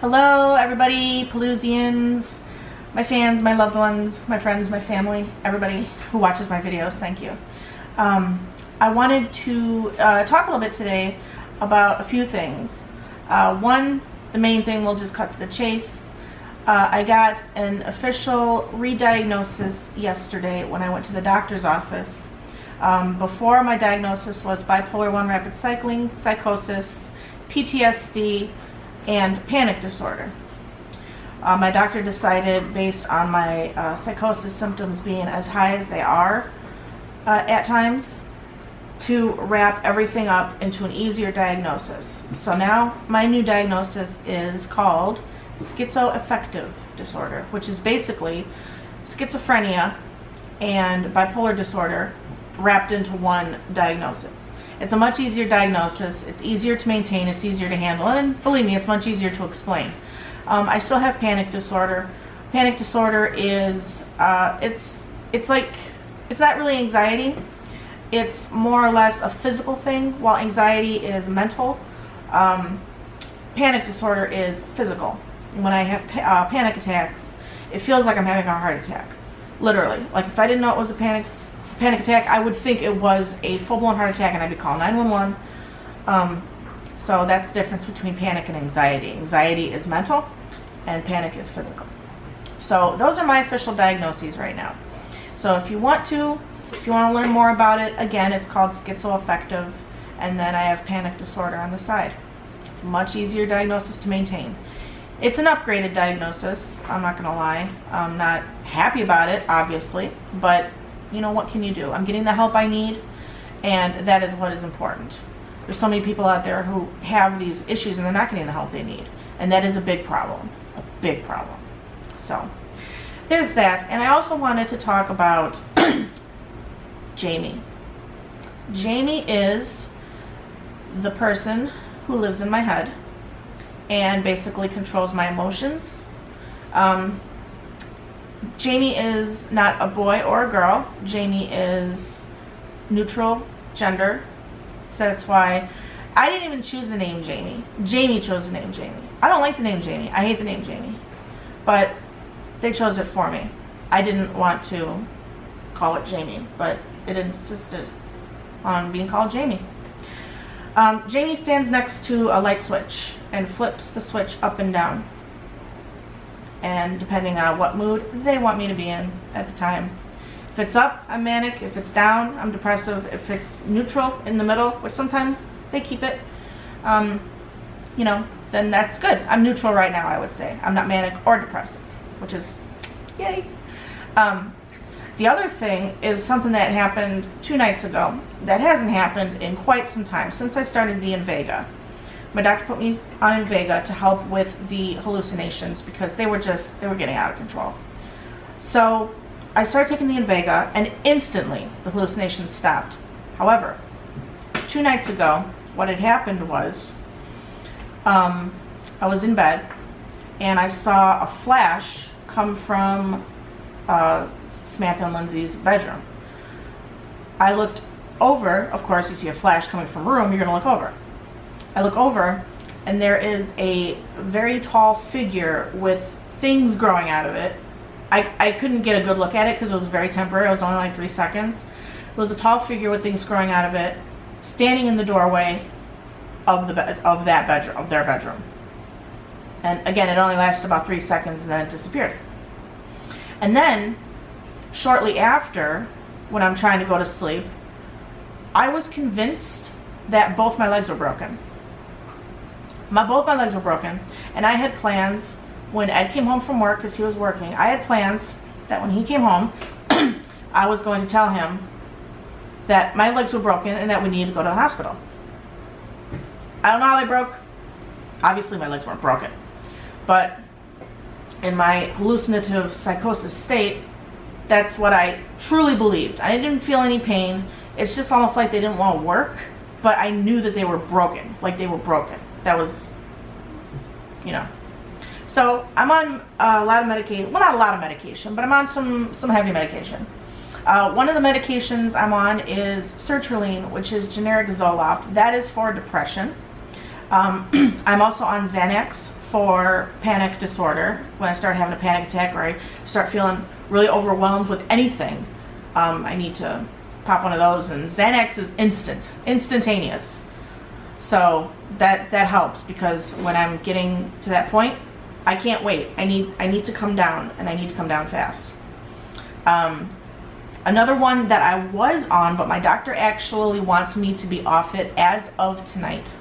Hello everybody, Pelusians, my fans, my loved ones, my friends, my family, everybody who watches my videos, thank you. I wanted to talk a little bit today about a few things. One, the main thing, we'll just cut to the chase. I got an official re-diagnosis yesterday when I went to the doctor's office. Before, my diagnosis was bipolar 1 rapid cycling, psychosis, PTSD, and panic disorder. My doctor decided, based on my psychosis symptoms being as high as they are at times, to wrap everything up into an easier diagnosis. So now my new diagnosis is called schizoaffective disorder, which is basically schizophrenia and bipolar disorder wrapped into one diagnosis. It's a much easier diagnosis, it's easier to maintain, it's easier to handle, and believe me, it's much easier to explain. I still have panic disorder. Panic disorder is, it's not really anxiety. It's more or less a physical thing, while anxiety is mental. Panic disorder is physical. When I have panic attacks, it feels like I'm having a heart attack. Literally. Like, if I didn't know it was a panic attack, I would think it was a full-blown heart attack and I'd be calling 911. So that's the difference between panic and anxiety. Anxiety is mental and panic is physical. So those are my official diagnoses right now. So if you want to learn more about it, again, it's called schizoaffective, and then I have panic disorder on the side. It's a much easier diagnosis to maintain. It's an upgraded diagnosis, I'm not gonna lie. I'm not happy about it, obviously, but you know, what can you do? I'm getting the help I need, and that is what is important. There's so many people out there who have these issues and they're not getting the help they need, and that is a big problem. A big problem. So there's that. And I also wanted to talk about Jamie. Jamie is the person who lives in my head and basically controls my emotions. Jamie is not a boy or a girl. Jamie is neutral gender. So that's why I didn't even choose the name Jamie. Jamie chose the name Jamie. I don't like the name Jamie. I hate the name Jamie. But they chose it for me. I didn't want to call it Jamie, but it insisted on being called Jamie. Jamie stands next to a light switch and flips the switch up and down. And depending on what mood they want me to be in at the time. If it's up, I'm manic. If it's down, I'm depressive. If it's neutral, in the middle, which sometimes they keep it, you know, then that's good. I'm neutral right now, I would say. I'm not manic or depressive, which is yay. The other thing is something that happened 2 nights ago that hasn't happened in quite some time, since I started the Invega. My doctor put me on Invega to help with the hallucinations because they were getting out of control. So I started taking the Invega and instantly the hallucinations stopped. However, 2 nights ago, what had happened was I was in bed and I saw a flash come from Samantha and Lindsay's bedroom. I looked over. Of course, you see a flash coming from a room, you're gonna look over. I look over and there is a very tall figure with things growing out of it. I couldn't get a good look at it because it was very temporary. It was only like 3 seconds. It was a tall figure with things growing out of it, standing in the doorway of their bedroom. And again, it only lasted about 3 seconds and then it disappeared. And then, shortly after, when I'm trying to go to sleep, I was convinced that both my legs were broken. Both my legs were broken, and I had plans when Ed came home from work, because he was working. I had plans that when he came home, I was going to tell him that my legs were broken and that we needed to go to the hospital. I don't know how they broke. Obviously, my legs weren't broken, but in my hallucinative psychosis state, that's what I truly believed. I didn't feel any pain. It's just almost like they didn't want to work, but I knew that they were broken, like they were broken. That was, you know. So I'm on a lot of medication, well, not a lot of medication, but I'm on some heavy medication. One of the medications I'm on is sertraline, which is generic Zoloft. That is for depression. I'm also on Xanax for panic disorder. When I start having a panic attack or I start feeling really overwhelmed with anything, I need to pop one of those, and Xanax is instantaneous. So that helps, because when I'm getting to that point, I can't wait. I need to come down, and I need to come down fast. Another one that I was on, but my doctor actually wants me to be off it as of tonight,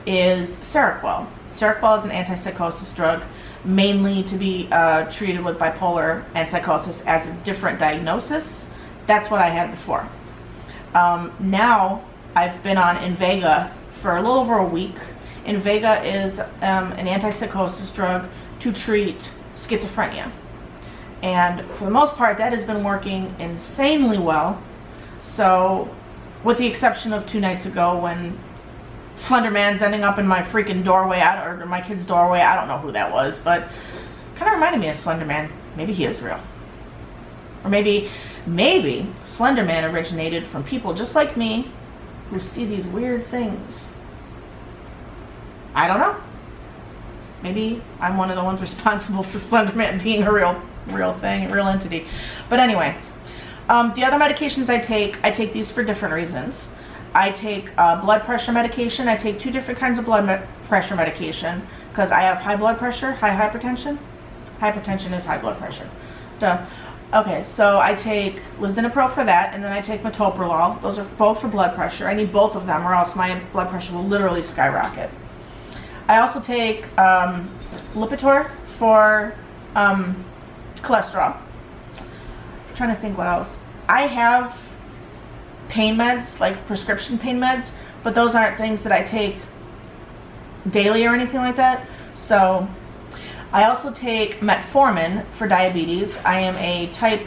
is Seroquel. Seroquel is an antipsychosis drug, mainly to be treated with bipolar and psychosis as a different diagnosis. That's what I had before. Now I've been on Invega for a little over a week. Invega is an antipsychosis drug to treat schizophrenia. And for the most part, that has been working insanely well. So, with the exception of 2 nights ago when Slender Man's ending up in my freaking doorway, or my kid's doorway, I don't know who that was, but kind of reminded me of Slender Man. Maybe he is real. Or maybe Slender Man originated from people just like me who see these weird things. I don't know. Maybe I'm one of the ones responsible for Slender Man being a real thing, a real entity. But anyway, the other medications I take these for different reasons. I take blood pressure medication. I take 2 different kinds of blood pressure medication because I have high blood pressure, high hypertension. Hypertension is high blood pressure. Duh. Okay, so I take lisinopril for that, and then I take metoprolol. Those are both for blood pressure. I need both of them, or else my blood pressure will literally skyrocket. I also take Lipitor for cholesterol. I'm trying to think what else. I have pain meds, like prescription pain meds, but those aren't things that I take daily or anything like that. So I also take metformin for diabetes. I am a type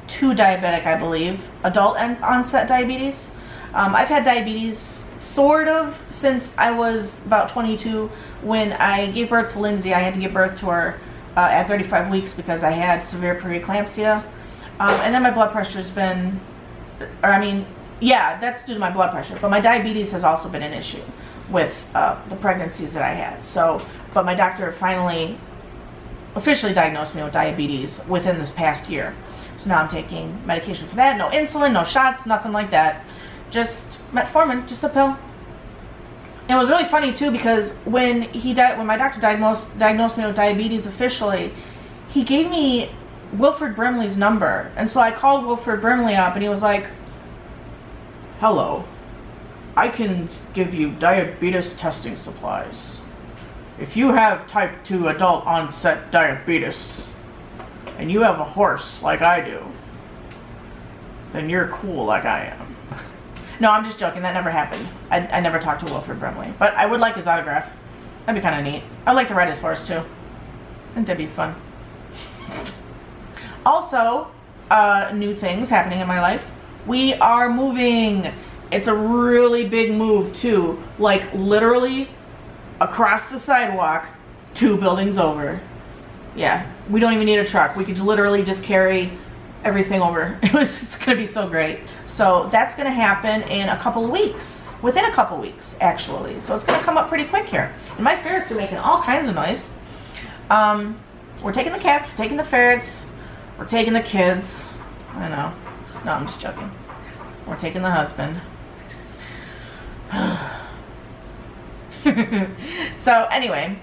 2 diabetic, I believe, adult onset diabetes. I've had diabetes sort of since I was about 22. When I gave birth to Lindsay, I had to give birth to her at 35 weeks because I had severe preeclampsia. And then my blood pressure's been, that's due to my blood pressure, but my diabetes has also been an issue with the pregnancies that I had. So, but my doctor finally officially diagnosed me with diabetes within this past year. So now I'm taking medication for that. No insulin, no shots, nothing like that. Just metformin, just a pill. And it was really funny too, because when my doctor diagnosed me with diabetes officially, he gave me Wilfred Brimley's number. And so I called Wilfred Brimley up, and he was like, "Hello, I can give you diabetes testing supplies. If you have type 2 adult onset diabetes, and you have a horse like I do, then you're cool like I am." No, I'm just joking. That never happened. I never talked to Wilfred Brimley. But I would like his autograph. That'd be kind of neat. I'd like to ride his horse, too. I think that'd be fun. Also, new things happening in my life. We are moving. It's a really big move, too. Like, literally across the sidewalk, 2 buildings over. Yeah, we don't even need a truck. We could literally just carry everything over. It's gonna be so great. So that's gonna happen in a couple of weeks. Within a couple of weeks, actually. So it's gonna come up pretty quick here. And my ferrets are making all kinds of noise. We're taking the cats, we're taking the ferrets, we're taking the kids. I know. No, I'm just joking. We're taking the husband. So anyway,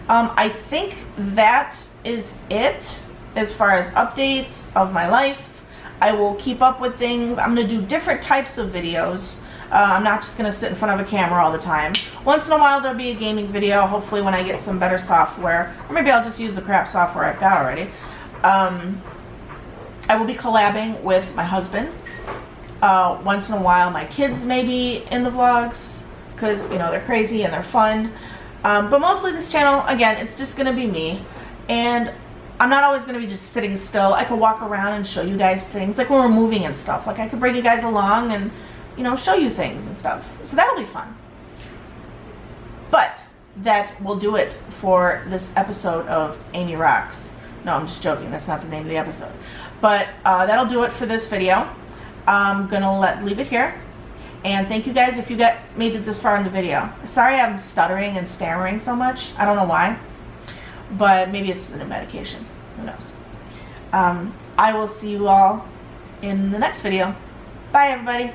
I think that is it as far as updates of my life. I will keep up with things. I'm going to do different types of videos. I'm not just going to sit in front of a camera all the time. Once in a while there'll be a gaming video, hopefully when I get some better software. Or maybe I'll just use the crap software I've got already. I will be collabing with my husband. Once in a while my kids may be in the vlogs, because, you know, they're crazy and they're fun. But mostly this channel, again, it's just going to be me. And I'm not always going to be just sitting still. I could walk around and show you guys things, like when we're moving and stuff. Like I could bring you guys along and, you know, show you things and stuff. So that'll be fun. But that will do it for this episode of Amy Rocks. No, I'm just joking. That's not the name of the episode. But that'll do it for this video. I'm going to leave it here. And thank you guys if you made it this far in the video. Sorry I'm stuttering and stammering so much. I don't know why. but maybe it's the new medication. Who knows? I will see you all in the next video. Bye, everybody.